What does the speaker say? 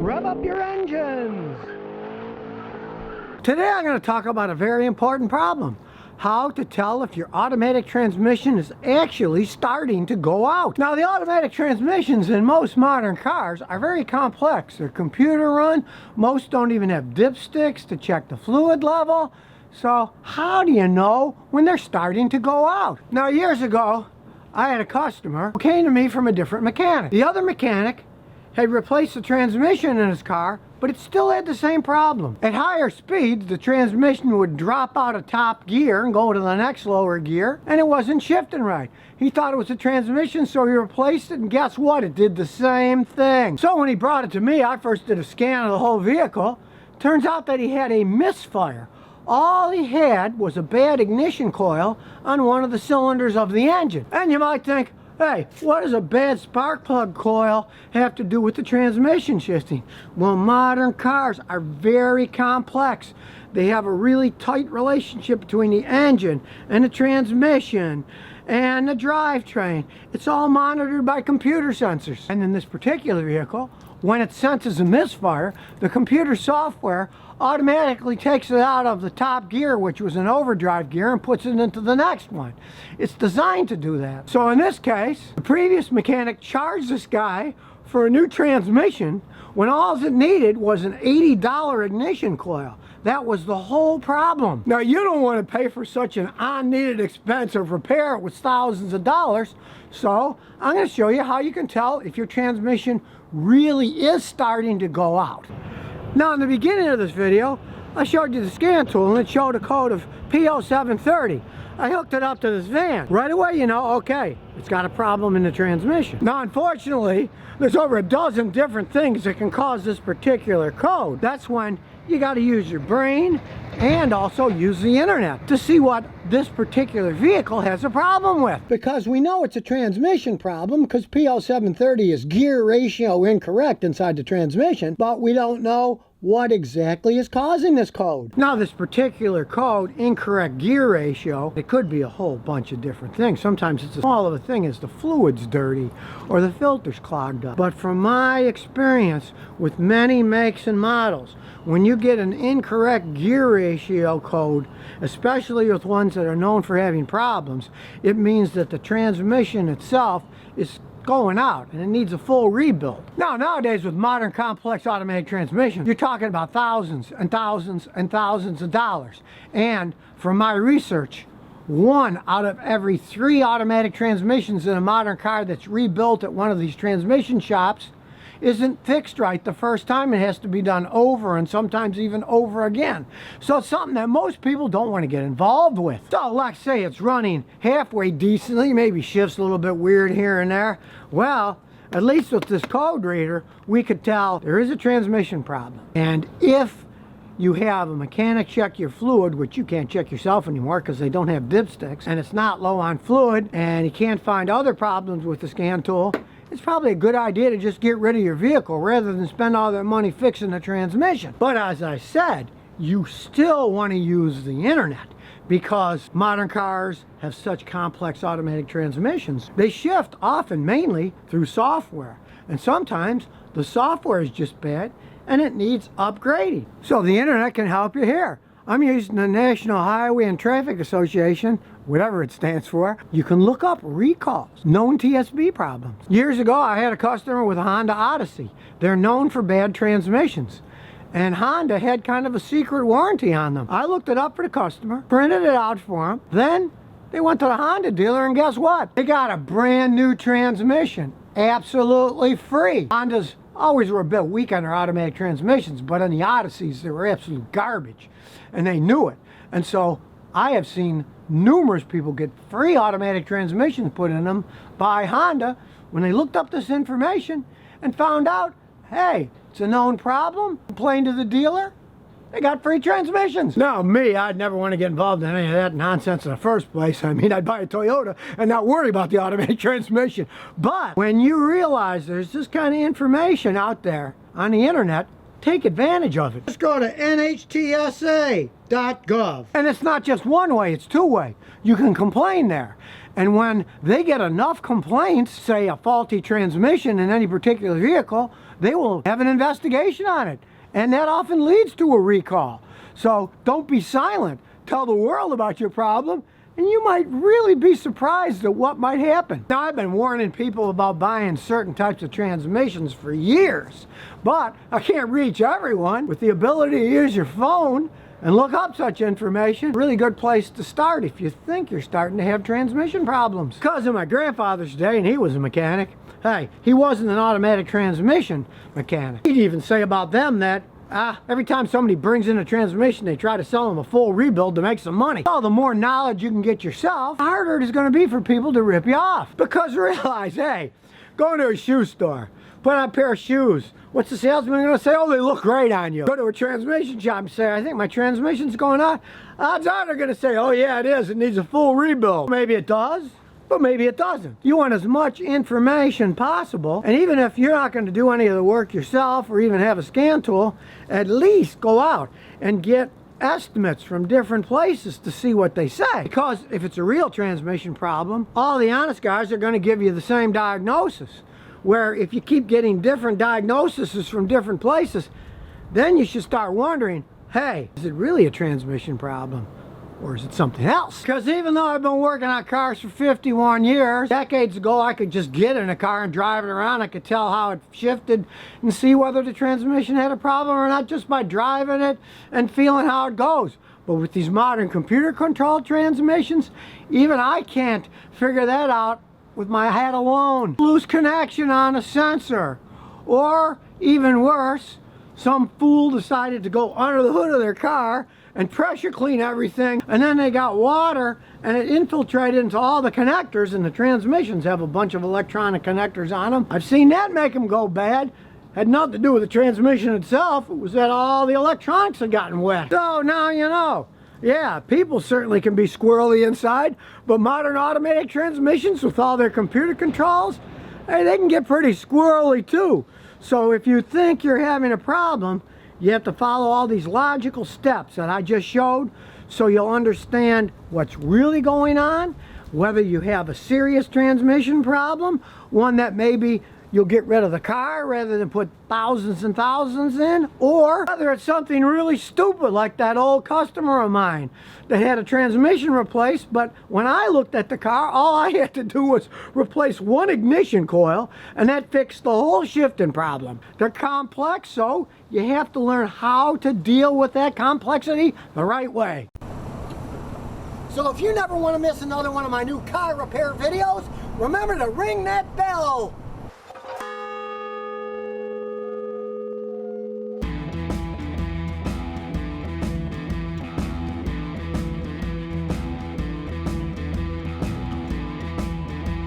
rev up your engines. Today I'm going to talk about a very important problem. How to tell if your automatic transmission is actually starting to go out. Now, the automatic transmissions in most modern cars are very complex. They're computer run. Most don't even have dipsticks to check the fluid level. So how do you know when they're starting to go out? Now, years ago, I had a customer who came to me from a different mechanic. The other mechanic had replaced the transmission in his car, but it still had the same problem. At higher speeds, the transmission would drop out of top gear and go to the next lower gear, and it wasn't shifting right. He thought it was the transmission, so he replaced it, and guess what? It did the same thing. So when he brought it to me, I first did a scan of the whole vehicle. Turns out that he had a misfire. All he had was a bad ignition coil on one of the cylinders of the engine. And you might think, hey, what does a bad spark plug coil have to do with the transmission shifting? Well, modern cars are very complex. They have a really tight relationship between the engine and the transmission and the drivetrain. It's all monitored by computer sensors. And in this particular vehicle, when it senses a misfire, the computer software automatically takes it out of the top gear, which was an overdrive gear, and puts it into the next one. It's designed to do that. So in this case, the previous mechanic charged this guy for a new transmission when all it needed was an $80 ignition coil. That was the whole problem. Now, you don't want to pay for such an unneeded expense of repair with thousands of dollars, so I'm going to show you how you can tell if your transmission really is starting to go out. Now, in the beginning of this video, I showed you the scan tool, and it showed a code of P0730. I hooked it up to this van. Right away, you know, okay, it's got a problem in the transmission. Now, unfortunately, there's over a dozen different things that can cause this particular code. That's when you got to use your brain and also use the internet to see what this particular vehicle has a problem with. Because we know it's a transmission problem because P0730 is gear ratio incorrect inside the transmission, but we don't know what exactly is causing this code. Now, this particular code, incorrect gear ratio, it could be a whole bunch of different things. Sometimes it's as small of a thing as the fluid's dirty or the filter's clogged up. But from my experience with many makes and models, when you get an incorrect gear ratio code, especially with ones that are known for having problems, it means that the transmission itself is going out and it needs a full rebuild. Now, nowadays with modern complex automatic transmissions, you're talking about thousands and thousands and thousands of dollars. And from my research, 1 out of every 3 automatic transmissions in a modern car that's rebuilt at one of these transmission shops isn't fixed right the first time. It has to be done over and sometimes even over again. So it's something that most people don't want to get involved with. So let's say it's running halfway decently, maybe shifts a little bit weird here and there. Well, at least with this code reader, we could tell there is a transmission problem. And if you have a mechanic check your fluid, which you can't check yourself anymore because they don't have dipsticks, and it's not low on fluid, and you can't find other problems with the scan tool, it's probably a good idea to just get rid of your vehicle rather than spend all that money fixing the transmission. But as I said, you still want to use the internet because modern cars have such complex automatic transmissions. They shift often mainly through software, and sometimes the software is just bad and it needs upgrading. So the internet can help you here. I'm using the National Highway and Traffic Association, whatever it stands for. You can look up recalls, known TSB problems. Years ago, I had a customer with a Honda Odyssey. They're known for bad transmissions. And Honda had kind of a secret warranty on them. I looked it up for the customer, printed it out for them. Then they went to the Honda dealer, and guess what? They got a brand new transmission, absolutely free. Hondas always were a bit weak on their automatic transmissions, but on the Odysseys, they were absolute garbage. And they knew it. And so I have seen numerous people get free automatic transmissions put in them by Honda when they looked up this information and found out, hey, it's a known problem, complained to the dealer, they got free transmissions. Now, me, I'd never want to get involved in any of that nonsense in the first place. I mean, I'd buy a Toyota and not worry about the automatic transmission. But when you realize there's this kind of information out there on the internet, take advantage of it. Just go to nhtsa.gov. And it's not just one way, it's 2-way. You can complain there. And when they get enough complaints, say a faulty transmission in any particular vehicle, they will have an investigation on it. And that often leads to a recall. So don't be silent. Tell the world about your problem, and you might really be surprised at what might happen. Now, I've been warning people about buying certain types of transmissions for years, but I can't reach everyone. With the ability to use your phone and look up such information, really good place to start if you think you're starting to have transmission problems. Because of my grandfather's day, and he was a mechanic, hey, he wasn't an automatic transmission mechanic. He'd even say about them that every time somebody brings in a transmission, they try to sell them a full rebuild to make some money. So the more knowledge you can get yourself, the harder it is going to be for people to rip you off. Because realize, hey, go to a shoe store, put on a pair of shoes. What's the salesman going to say? Oh, they look great on you. Go to a transmission shop and say, I think my transmission's going on. Odds are they're going to say, oh yeah, it is. It needs a full rebuild. Maybe it does, but maybe it doesn't. You want as much information possible, and even if you're not going to do any of the work yourself or even have a scan tool, at least go out and get estimates from different places to see what they say. Because if it's a real transmission problem, all the honest guys are going to give you the same diagnosis. Where if you keep getting different diagnoses from different places, then you should start wondering, hey, is it really a transmission problem? Or is it something else? Because even though I've been working on cars for 51 years, decades ago I could just get in a car and drive it around. I could tell how it shifted and see whether the transmission had a problem or not just by driving it and feeling how it goes. But with these modern computer-controlled transmissions, even I can't figure that out with my head alone. Loose connection on a sensor. Or, even worse, some fool decided to go under the hood of their car and pressure clean everything, and then they got water and it infiltrated into all the connectors, and the transmissions have a bunch of electronic connectors on them. I've seen that make them go bad. Had nothing to do with the transmission itself. It was that all the electronics had gotten wet. So now you know. Yeah, people certainly can be squirrely inside, but modern automatic transmissions with all their computer controls, hey, they can get pretty squirrely too. So if you think you're having a problem, you have to follow all these logical steps that I just showed so you'll understand what's really going on, whether you have a serious transmission problem, one that maybe you'll get rid of the car rather than put thousands and thousands in, or whether it's something really stupid like that old customer of mine that had a transmission replaced, but when I looked at the car, all I had to do was replace one ignition coil, and that fixed the whole shifting problem. They're complex, so you have to learn how to deal with that complexity the right way. So if you never want to miss another one of my new car repair videos, remember to ring that bell.